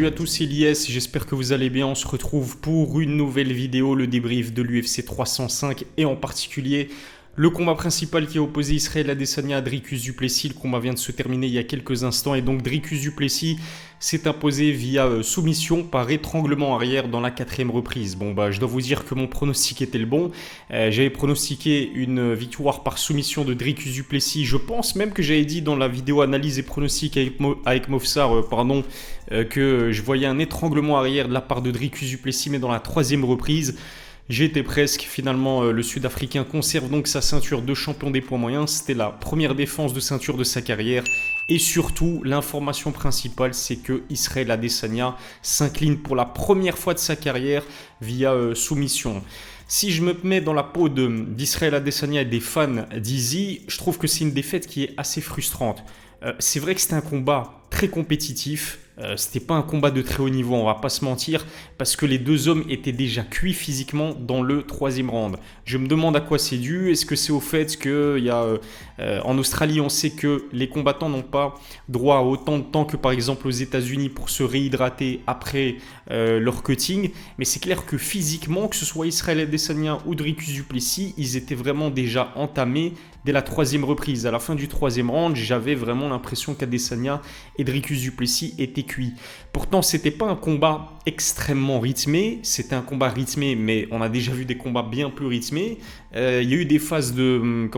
Salut à tous, c'est Elias, j'espère que vous allez bien. On se retrouve pour une nouvelle vidéo, le débrief de l'UFC 305 et en particulier le combat principal qui a opposé Israël Adesanya à Dricus du Plessis. Le combat vient de se terminer il y a quelques instants et donc Dricus du Plessis s'est imposé via soumission par étranglement arrière dans la 4e reprise. Je dois vous dire que mon pronostic était le bon. J'avais pronostiqué une victoire par soumission de Dricus du Plessis. Je pense même que j'avais dit dans la vidéo analyse et pronostic avec Mofsar, que je voyais un étranglement arrière de la part de Dricus du Plessis, mais dans la 3e reprise. J'étais presque. Finalement, le Sud-Africain conserve donc sa ceinture de champion des poids moyens. C'était la première défense de ceinture de sa carrière. Et surtout, l'information principale, c'est que Israël Adesanya s'incline pour la première fois de sa carrière via soumission. Si je me mets dans la peau d'Israël Adesanya et des fans d'Izzy, je trouve que c'est une défaite qui est assez frustrante. C'est vrai que c'était un combat très compétitif. C'était pas un combat de très haut niveau, on va pas se mentir, parce que les deux hommes étaient déjà cuits physiquement dans le 3e round. Je me demande à quoi c'est dû. Est-ce que c'est au fait qu'en Australie, on sait que les combattants n'ont pas droit à autant de temps que par exemple aux États-Unis pour se réhydrater après leur cutting, mais c'est clair que physiquement, que ce soit Israël Adesanya ou Dricus du Plessis, ils étaient vraiment déjà entamés dès la 3e reprise. À la fin du 3e round, j'avais vraiment l'impression qu'Adesanya et Dricus du Plessis étaient cuits. Pourtant, c'était pas un combat extrêmement rythmé, c'était un combat rythmé, mais on a déjà vu des combats bien plus rythmés. Il y a eu des phases de,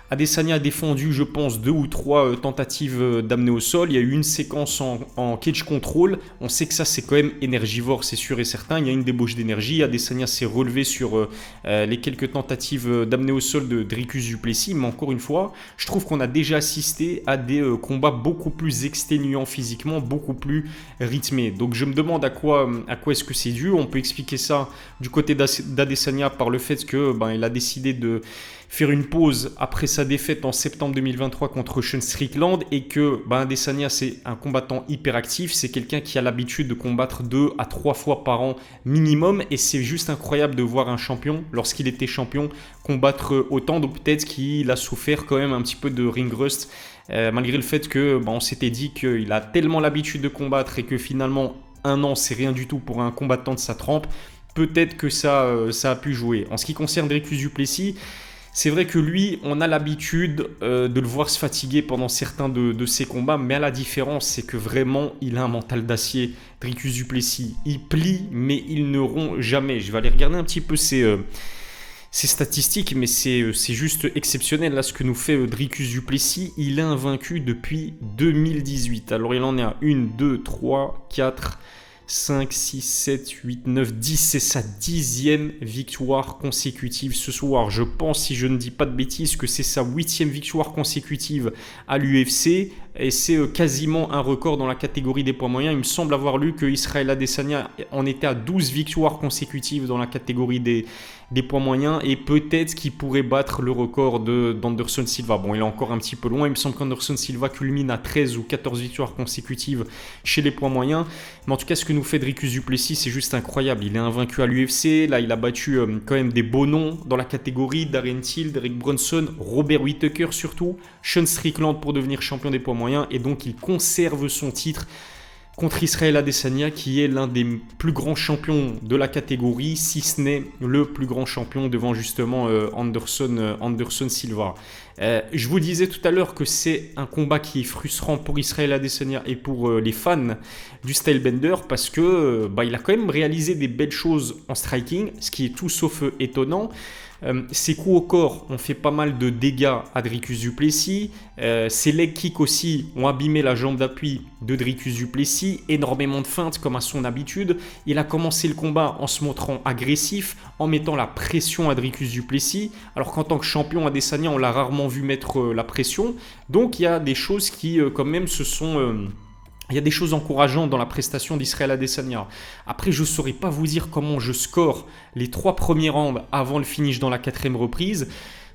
Adesanya a défendu, je pense, 2 ou 3 tentatives d'amener au sol. Il y a eu une séquence en cage control. On sait que ça, c'est quand même énergivore, c'est sûr et certain. Il y a une débauche d'énergie. Adesanya s'est relevé sur les quelques tentatives d'amener au sol de Dricus du Plessis. Mais encore une fois, je trouve qu'on a déjà assisté à des combats beaucoup plus exténuants physiquement, beaucoup plus rythmés. Donc je me demande à quoi est-ce que c'est dû. On peut expliquer ça du côté d'Adesanya par le fait que il a décidé de faire une pause après sa défaite en septembre 2023 contre Sean Strickland et que Adesanya, c'est un combattant hyperactif, c'est quelqu'un qui a l'habitude de combattre 2 à 3 fois par an minimum et c'est juste incroyable de voir un champion, lorsqu'il était champion, combattre autant. Donc peut-être qu'il a souffert quand même un petit peu de ring rust malgré le fait que on s'était dit qu'il a tellement l'habitude de combattre et que finalement 1 an c'est rien du tout pour un combattant de sa trempe. Peut-être que ça a pu jouer. En ce qui concerne Dricus du Plessis, c'est vrai que lui, on a l'habitude de le voir se fatiguer pendant certains de ses combats, mais à la différence, c'est que vraiment, il a un mental d'acier. Dricus du Plessis, il plie, mais il ne rompt jamais. Je vais aller regarder un petit peu ses statistiques, mais c'est juste exceptionnel là ce que nous fait Dricus du Plessis. Il est invaincu depuis 2018. Alors il en est à 1, 2, 3, 4... 5, 6, 7, 8, 9, 10, c'est sa 10e victoire consécutive ce soir. Je pense, si je ne dis pas de bêtises, que c'est sa 8e victoire consécutive à l'UFC et c'est quasiment un record dans la catégorie des poids moyens. Il me semble avoir lu que Israël Adesanya en était à 12 victoires consécutives dans la catégorie des poids moyens et peut-être qu'il pourrait battre le record d'Anderson Silva. Il est encore un petit peu loin. Il me semble qu'Anderson Silva culmine à 13 ou 14 victoires consécutives chez les poids moyens. Mais en tout cas, ce que nous fait Dricus du Plessis, c'est juste incroyable. Il est invaincu à l'UFC. Là, il a battu quand même des beaux noms dans la catégorie. Darren Till, Derek Brunson, Robert Whittaker surtout, Sean Strickland pour devenir champion des poids moyens. Et donc, il conserve son titre contre Israël Adesanya, qui est l'un des plus grands champions de la catégorie, si ce n'est le plus grand champion devant justement Anderson Silva. Je vous disais tout à l'heure que c'est un combat qui est frustrant pour Israël Adesanya et pour les fans du Stylebender parce que il a quand même réalisé des belles choses en striking, ce qui est tout sauf étonnant. Ses coups au corps ont fait pas mal de dégâts à Dricus du Plessis. Ses leg kicks aussi ont abîmé la jambe d'appui de Dricus du Plessis. Énormément de feintes comme à son habitude. Il a commencé le combat en se montrant agressif, en mettant la pression à Dricus du Plessis. Alors qu'en tant que champion Adesanya, on l'a rarement vu mettre la pression. Donc il y a des choses qui quand même se sont... Il y a des choses encourageantes dans la prestation d'Israël Adesanya. Après, je ne saurais pas vous dire comment je score les 3 premiers rounds avant le finish dans la 4e reprise.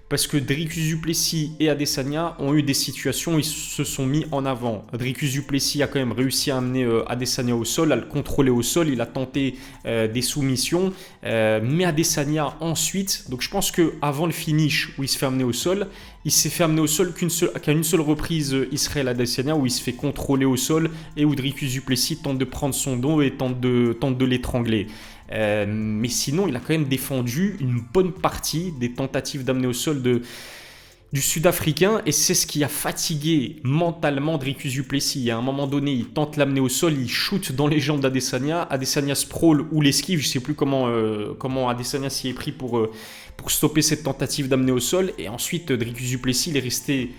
Parce que Dricus du Plessis et Adesanya ont eu des situations où ils se sont mis en avant. Dricus du Plessis a quand même réussi à amener Adesanya au sol, à le contrôler au sol. Il a tenté des soumissions. Mais Adesanya ensuite, donc je pense qu'avant le finish où il se fait amener au sol, il s'est fait amener au sol qu'à une seule reprise Israël Adesanya, où il se fait contrôler au sol et où Dricus du Plessis tente de prendre son dos et tente de l'étrangler. Mais sinon, il a quand même défendu une bonne partie des tentatives d'amener au sol du Sud-Africain, et c'est ce qui a fatigué mentalement Dricus du Plessis. À un moment donné, il tente l'amener au sol, il shoot dans les jambes d'Adesanya. Adesanya sprawl ou l'esquive, je ne sais plus comment Adesanya s'y est pris pour stopper cette tentative d'amener au sol. Et ensuite, Dricus du Plessis, il est resté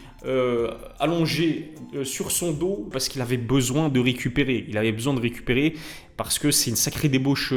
allongé sur son dos parce qu'il avait besoin de récupérer. Il avait besoin de récupérer parce que c'est une sacrée débauche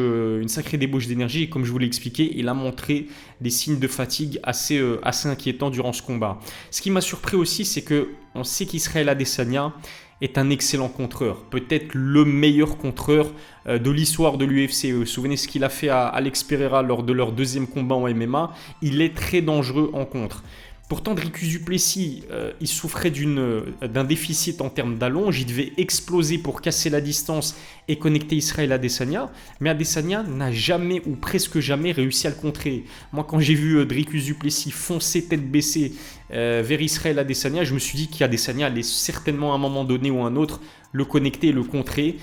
d'énergie. Et comme je vous l'ai expliqué, il a montré des signes de fatigue assez inquiétants durant ce combat. Ce qui m'a surpris aussi, c'est qu'on sait qu'Israël Adesanya est un excellent contreur, peut-être le meilleur contreur de l'histoire de l'UFC. Vous vous souvenez ce qu'il a fait à Alex Pereira lors de leur deuxième combat en MMA? Il est très dangereux en contre. Pourtant, Dricus du Plessis, il souffrait d'un déficit en termes d'allonge. Il devait exploser pour casser la distance et connecter Israël Adesanya. Mais Adesanya n'a jamais ou presque jamais réussi à le contrer. Moi, quand j'ai vu Dricus du Plessis foncer tête baissée vers Israël Adesanya, je me suis dit qu'Adesanya allait certainement à un moment donné ou à un autre le connecter et le contrer.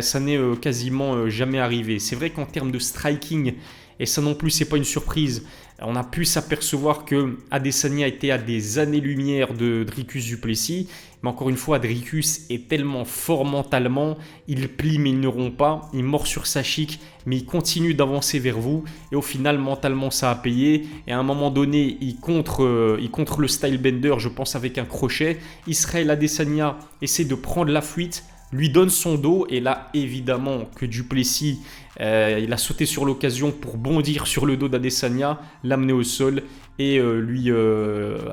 Ça n'est quasiment jamais arrivé. C'est vrai qu'en termes de striking, et ça non plus, c'est pas une surprise, on a pu s'apercevoir que Adesanya était à des années-lumière de Dricus du Plessis. Mais encore une fois, Dricus est tellement fort mentalement, il plie mais il ne rompt pas, il mord sur sa chic, mais il continue d'avancer vers vous. Et au final, mentalement, ça a payé. Et à un moment donné, il contre le style bender, je pense avec un crochet. Israël Adesanya essaie de prendre la fuite, lui donne son dos, et là évidemment que du Plessis il a sauté sur l'occasion pour bondir sur le dos d'Adesanya, l'amener au sol et lui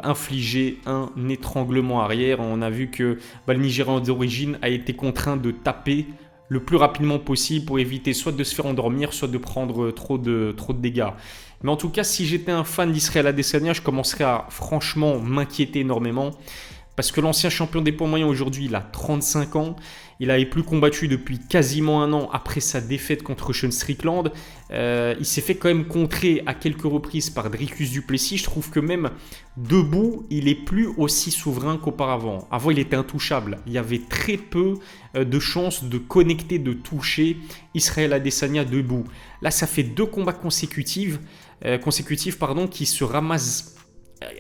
infliger un étranglement arrière. On a vu que le Nigérian d'origine a été contraint de taper le plus rapidement possible pour éviter soit de se faire endormir, soit de prendre trop de dégâts. Mais en tout cas, si j'étais un fan d'Israël Adesanya, je commencerais à franchement m'inquiéter énormément. Parce que l'ancien champion des poids moyens aujourd'hui, il a 35 ans. Il n'avait plus combattu depuis quasiment un an après sa défaite contre Sean Strickland. Il s'est fait quand même contrer à quelques reprises par Dricus du Plessis. Je trouve que même debout, il n'est plus aussi souverain qu'auparavant. Avant, il était intouchable. Il y avait très peu de chances de connecter, de toucher Israël Adesanya debout. Là, ça fait 2 combats consécutifs qui se ramassent.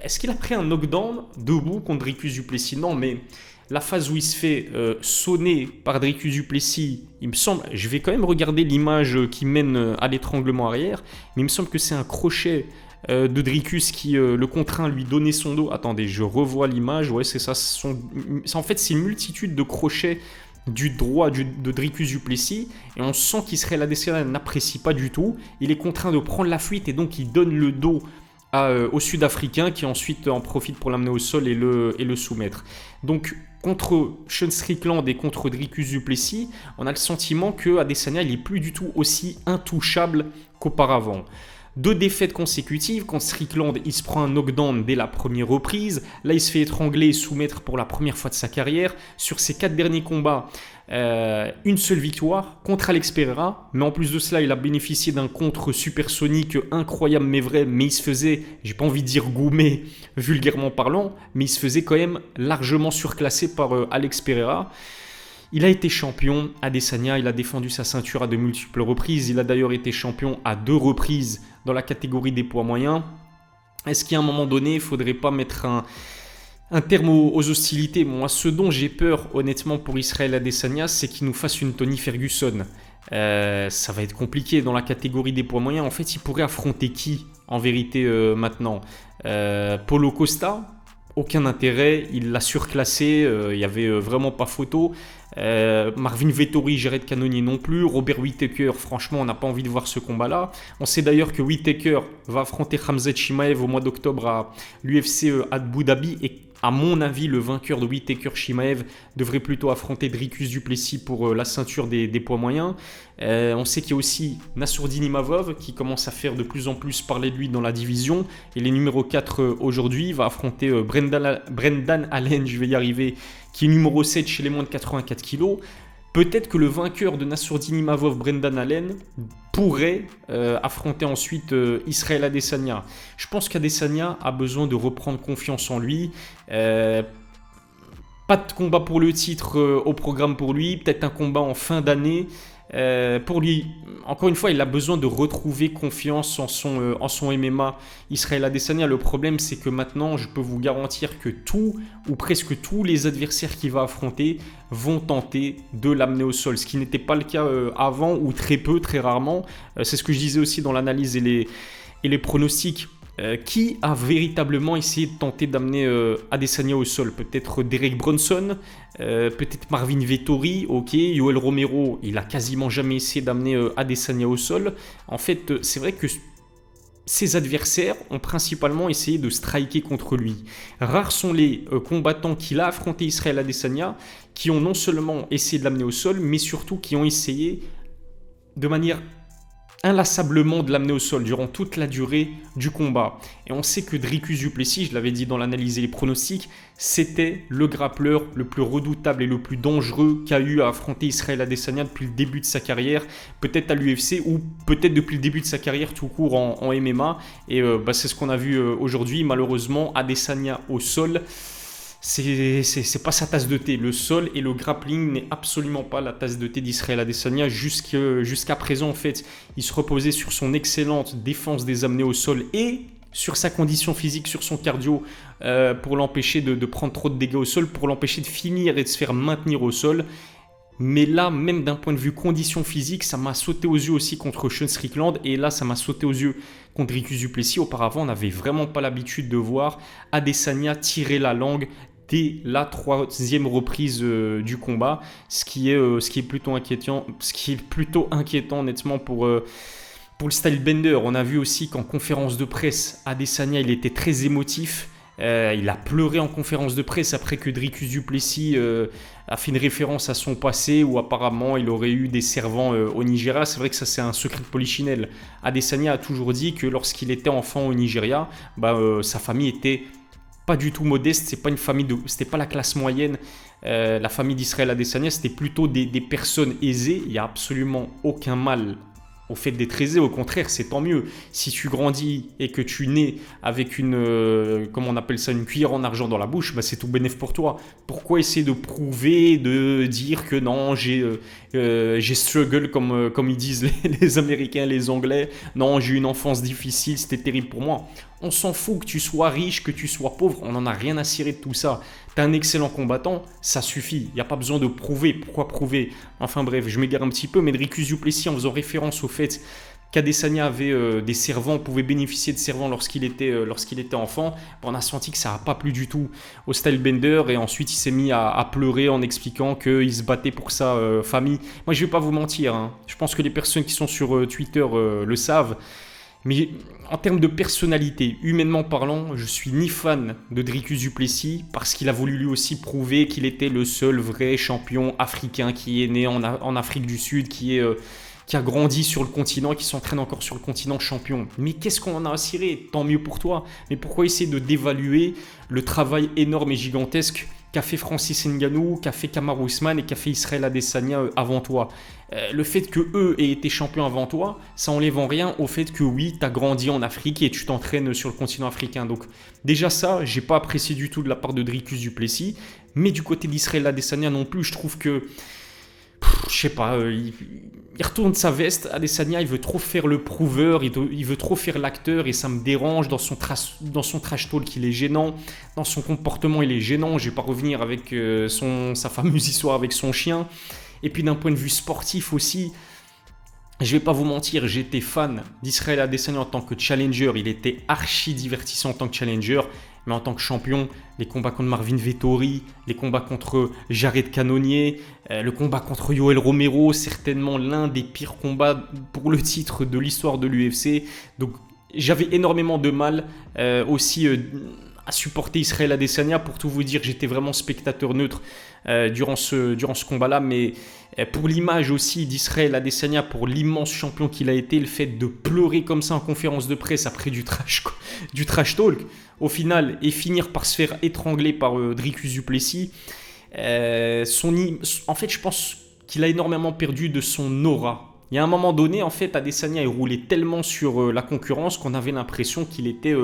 Est-ce qu'il a pris un knockdown debout contre Dricus du Plessis? Non, mais la phase où il se fait sonner par Dricus du Plessis, il me semble, je vais quand même regarder l'image qui mène à l'étranglement arrière, mais il me semble que c'est un crochet de Dricus qui le contraint à lui donner son dos. Attendez, je revois l'image, ouais c'est ça, en fait c'est une multitude de crochets du droit de Dricus du Plessis, et on sent qu'Israël Adesanya n'apprécie pas du tout. Il est contraint de prendre la fuite et donc il donne le dos au Sud-Africain qui ensuite en profite pour l'amener au sol et le soumettre. Donc contre Sean Strickland et contre Dricus du Plessis, on a le sentiment que Adesanya n'est plus du tout aussi intouchable qu'auparavant. 2 défaites consécutives. Contre Strickland, il se prend un knockdown dès la première reprise. Là, il se fait étrangler et soumettre pour la première fois de sa carrière. Sur ses 4 derniers combats, une seule victoire contre Alex Pereira. Mais en plus de cela, il a bénéficié d'un contre supersonique incroyable mais vrai. Mais il se faisait, j'ai pas envie de dire gourmet vulgairement parlant, mais il se faisait quand même largement surclassé par Alex Pereira. Il a été champion, Adesanya, il a défendu sa ceinture à de multiples reprises. Il a d'ailleurs été champion à 2 reprises dans la catégorie des poids moyens. Est-ce qu'à un moment donné, il ne faudrait pas mettre un terme aux hostilités? Moi, ce dont j'ai peur, honnêtement, pour Israël Adesanya, c'est qu'il nous fasse une Tony Ferguson. Ça va être compliqué dans la catégorie des poids moyens. En fait, il pourrait affronter qui, en vérité, maintenant? Paulo Costa? Aucun intérêt, il l'a surclassé, il n'y avait vraiment pas photo. Marvin Vettori, Jared Cannonier non plus. Robert Whittaker, franchement, on n'a pas envie de voir ce combat-là. On sait d'ailleurs que Whittaker va affronter Khamzat Chimaev au mois d'octobre à l'UFC Abu Dhabi. Et à mon avis, le vainqueur de Whittaker Chimaev devrait plutôt affronter Dricus du Plessis pour la ceinture des poids moyens. On sait qu'il y a aussi Nassourdine Imavov qui commence à faire de plus en plus parler de lui dans la division. Il est numéro 4 aujourd'hui. Il va affronter Brendan Allen, je vais y arriver, qui est numéro 7 chez les moins de 84 kg. Peut-être que le vainqueur de Nassourdine Imavov, Brendan Allen, pourrait affronter ensuite Israël Adesanya. Je pense qu'Adesanya a besoin de reprendre confiance en lui. Pas de combat pour le titre au programme pour lui, peut-être un combat en fin d'année. Pour lui, encore une fois, il a besoin de retrouver confiance en son MMA. Israël Adesanya, le problème, c'est que maintenant, je peux vous garantir que tout ou presque tous les adversaires qu'il va affronter vont tenter de l'amener au sol, ce qui n'était pas le cas avant ou très peu, très rarement. C'est ce que je disais aussi dans l'analyse et les pronostics. Qui a véritablement essayé de tenter d'amener Adesanya au sol? Peut-être Derek Brunson, peut-être Marvin Vettori, ok. Yoel Romero, il a quasiment jamais essayé d'amener Adesanya au sol. En fait, c'est vrai que ses adversaires ont principalement essayé de striker contre lui. Rares sont les combattants qu'il a affronté Israël Adesanya qui ont non seulement essayé de l'amener au sol, mais surtout qui ont essayé de manière inlassablement de l'amener au sol durant toute la durée du combat. Et on sait que Dricus du Plessis, je l'avais dit dans l'analyse et les pronostics, c'était le grappleur le plus redoutable et le plus dangereux qu'a eu à affronter Israël Adesanya depuis le début de sa carrière, peut-être à l'UFC ou peut-être depuis le début de sa carrière tout court en MMA. Et c'est ce qu'on a vu aujourd'hui. Malheureusement, Adesanya au sol, c'est pas sa tasse de thé. Le sol et le grappling n'est absolument pas la tasse de thé d'Israël Adesanya. Jusqu'à présent, en fait, il se reposait sur son excellente défense des amenés au sol et sur sa condition physique, sur son cardio, pour l'empêcher de prendre trop de dégâts au sol, pour l'empêcher de finir et de se faire maintenir au sol. Mais là, même d'un point de vue condition physique, ça m'a sauté aux yeux aussi contre Sean Strickland. Et là, ça m'a sauté aux yeux contre Dricus du Plessis. Auparavant, on n'avait vraiment pas l'habitude de voir Adesanya tirer la langue dès la 3e reprise du combat, ce qui est plutôt inquiétant honnêtement pour le style bender. On a vu aussi qu'en conférence de presse, Adesanya, il était très émotif. Il a pleuré en conférence de presse après que Dricus du Plessis a fait une référence à son passé où apparemment il aurait eu des servants au Nigeria. C'est vrai que ça, c'est un secret de polichinelle. Adesanya a toujours dit que lorsqu'il était enfant au Nigeria, sa famille était pas du tout modeste, c'était pas la classe moyenne. La famille d'Israël Adesanya, c'était plutôt des personnes aisées. Il n'y a absolument aucun mal au fait d'être aisé, au contraire, c'est tant mieux. Si tu grandis et que tu nais avec une cuillère en argent dans la bouche, c'est tout bénef pour toi. Pourquoi essayer de prouver, de dire que non, j'ai struggle comme ils disent les Américains, les Anglais. Non, j'ai eu une enfance difficile, c'était terrible pour moi. On s'en fout que tu sois riche, que tu sois pauvre, on n'en a rien à cirer de tout ça. T'es un excellent combattant, ça suffit. Il n'y a pas besoin de prouver. Pourquoi prouver? Enfin bref, je m'égare un petit peu, mais Dricus du Plessis, en faisant référence au fait qu'Adesanya avait des servants, pouvait bénéficier de servants lorsqu'il était enfant, on a senti que ça n'a pas plu du tout au style bender. Et ensuite, il s'est mis à pleurer en expliquant qu'il se battait pour sa famille. Moi, je ne vais pas vous mentir, hein. Je pense que les personnes qui sont sur Twitter le savent. Mais en termes de personnalité, humainement parlant, je suis ni fan de Dricus du Plessis parce qu'il a voulu lui aussi prouver qu'il était le seul vrai champion africain qui est né en Afrique du Sud, qui a grandi sur le continent, qui s'entraîne encore sur le continent champion. Mais qu'est-ce qu'on en a à cirer? Tant mieux pour toi. Mais pourquoi essayer de dévaluer le travail énorme et gigantesque qu'a fait Francis Ngannou, qu'a fait Kamaru Usman et qu'a fait Israël Adesanya avant toi? Le fait qu'eux aient été champions avant toi, ça enlève en rien au fait que oui, tu as grandi en Afrique et tu t'entraînes sur le continent africain. Donc déjà ça, j'ai pas apprécié du tout de la part de Dricus du Plessis. Mais du côté d'Israël Adesanya non plus, je trouve que je sais pas, il retourne sa veste. Adesanya, il veut trop faire le prouveur, il veut trop faire l'acteur et ça me dérange. Dans son trash talk, il est gênant. Dans son comportement, il est gênant. Je vais pas revenir avec sa fameuse histoire avec son chien. Et puis d'un point de vue sportif aussi, je vais pas vous mentir, j'étais fan d'Israël Adesanya en tant que challenger. Il était archi divertissant en tant que challenger. Mais en tant que champion, les combats contre Marvin Vettori, les combats contre Jared Cannonier, le combat contre Yoel Romero, certainement l'un des pires combats pour le titre de l'histoire de l'UFC. Donc j'avais énormément de mal aussi à supporter Israël Adesanya. Pour tout vous dire, j'étais vraiment spectateur neutre durant ce combat-là. Mais pour l'image aussi d'Israël Adesanya, pour l'immense champion qu'il a été, le fait de pleurer comme ça en conférence de presse après du trash talk, au final, et finir par se faire étrangler par Dricus du Plessis, en fait, je pense qu'il a énormément perdu de son aura. Il y a un moment donné, en fait, Adesanya il roulait tellement sur la concurrence qu'on avait l'impression qu'il était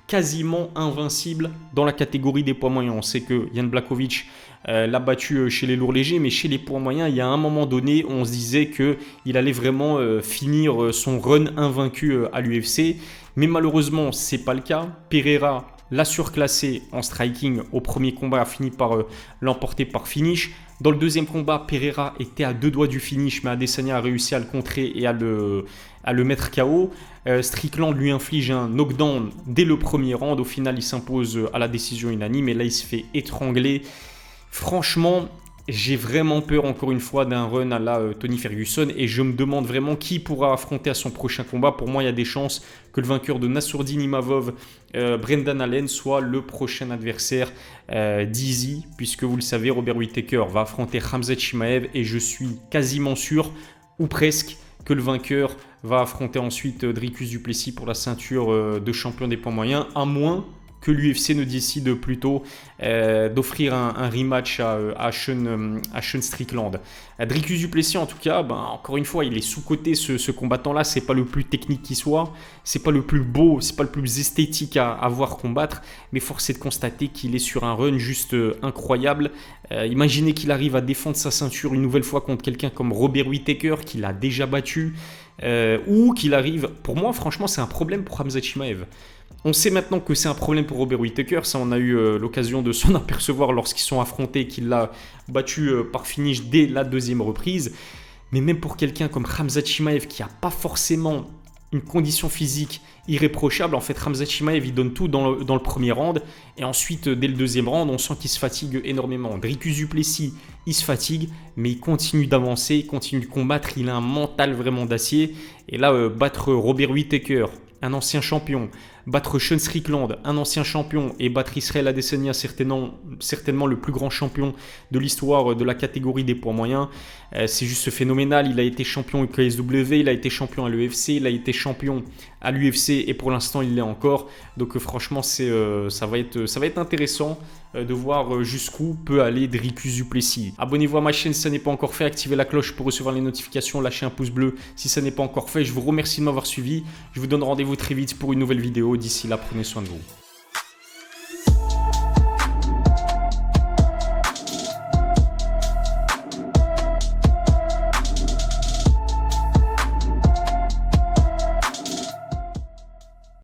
quasiment invincible dans la catégorie des poids moyens. On sait que Jan Blachowicz l'a battu chez les lourds légers, mais chez les poids moyens, il y a un moment donné, on se disait qu'il allait vraiment finir son run invaincu à l'UFC. Mais malheureusement, ce n'est pas le cas. Pereira l'a surclassé en striking au premier combat, a fini par l'emporter par finish. Dans le deuxième combat, Pereira était à 2 doigts du finish, mais Adesanya a réussi à le contrer et à le mettre KO. Strickland lui inflige un knockdown dès le premier round. Au final, il s'impose à la décision unanime et là, il se fait étrangler. Franchement, j'ai vraiment peur encore une fois d'un run à la Tony Ferguson et je me demande vraiment qui pourra affronter à son prochain combat. Pour moi, il y a des chances que le vainqueur de Nassourdine Imavov, Brendan Allen, soit le prochain adversaire d'Easy, puisque vous le savez, Robert Whittaker va affronter Khamzat Chimaev et je suis quasiment sûr, ou presque, que le vainqueur va affronter ensuite Dricus du Plessis pour la ceinture de champion des poids moyens, à moins que l'UFC ne décide plutôt d'offrir un rematch à Sean Strickland. Dricus du Plessis, en tout cas, encore une fois, il est sous-coté ce combattant-là. C'est pas le plus technique qui soit, c'est pas le plus beau, c'est pas le plus esthétique à voir combattre, mais force est de constater qu'il est sur un run juste incroyable. Imaginez qu'il arrive à défendre sa ceinture une nouvelle fois contre quelqu'un comme Robert Whittaker, qu'il a déjà battu, ou qu'il arrive... Pour moi, franchement, c'est un problème pour Khamzat Chimaev. On sait maintenant que c'est un problème pour Robert Whittaker, ça on a eu l'occasion de s'en apercevoir lorsqu'ils sont affrontés, qu'il l'a battu par finish dès la deuxième reprise. Mais même pour quelqu'un comme Khamzat Chimaev qui n'a pas forcément une condition physique irréprochable, en fait Khamzat Chimaev il donne tout dans le premier round et ensuite dès le deuxième round on sent qu'il se fatigue énormément. Dricus du Plessis il se fatigue mais il continue d'avancer, il continue de combattre, il a un mental vraiment d'acier et là battre Robert Whittaker, un ancien champion, battre Sean Strickland, un ancien champion, et battre Israël Adesanya, certainement le plus grand champion de l'histoire de la catégorie des poids moyens. C'est juste phénoménal. Il a été champion au KSW, il a été champion à l'UFC, il a été champion à l'UFC et pour l'instant il l'est encore. Donc franchement ça va être intéressant de voir jusqu'où peut aller Dricus du Plessis. Abonnez-vous à ma chaîne si ça n'est pas encore fait, activez la cloche pour recevoir les notifications, lâchez un pouce bleu si ça n'est pas encore fait. Je vous remercie de m'avoir suivi, je vous donne rendez-vous très vite pour une nouvelle vidéo. D'ici là, prenez soin de vous.